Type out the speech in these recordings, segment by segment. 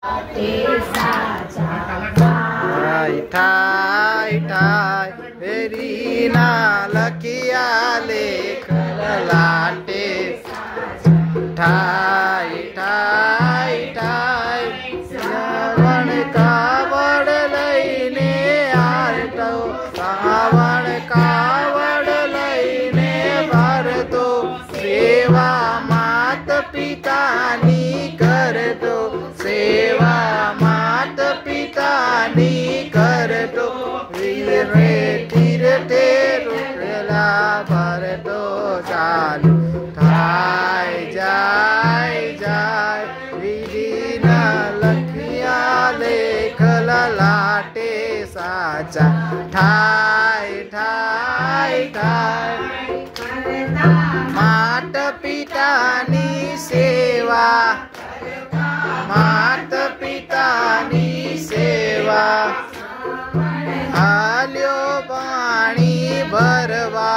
ठाय ठाय ठाय वेरीना लखिया लेख लाटे ठाय ठाय ठाय श्रावण कावड़ लईने आरतो श्रावण कावड़ लईने भरतो सेवा मात पितानी करतो सेवा मात पितानी करतो वीरे तीरथे रुकला भरतो चालू थाय जाय जाय विधीना लखिया लेख लाटे साचा ठाय ठाय ठाय मात पितानी सेवा मात पितानी सेवा आल्यो पाणी भरवा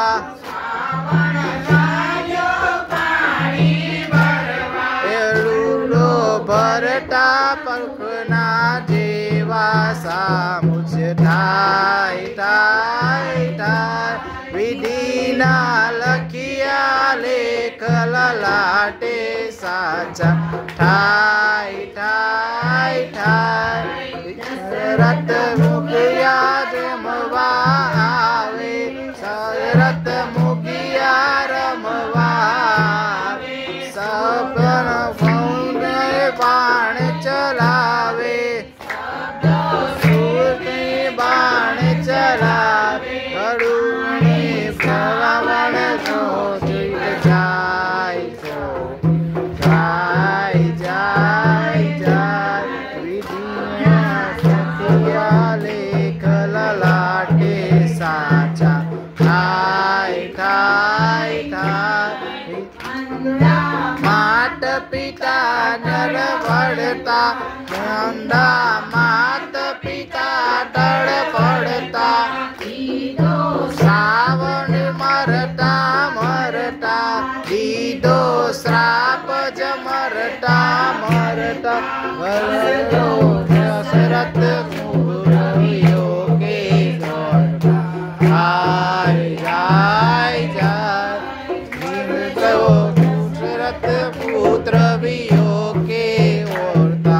एळूडो भरता पखना जेवा सामुच ठाय ठाय ठाय विधीना लखिया लेख लाटे साचा ठाय ठाय ठाय रत मुखिया रमवा आवे रत मुखिया रमवा सपन फौन बाण चलावे बाण चलावे करुणे भगवान जो जाय जाय जाय जाय विधिया सतिया लेख लाटे साचा ठाय ठाय ठाय मात पिता नर पड़ता नंदा मात पिता तड़ पड़ता श्रावण मरता मरता दीदो श्राप मरता मरता भरतो दशरथ के जाय जाय जाय दशरथ पुत्र वियोग के ओरता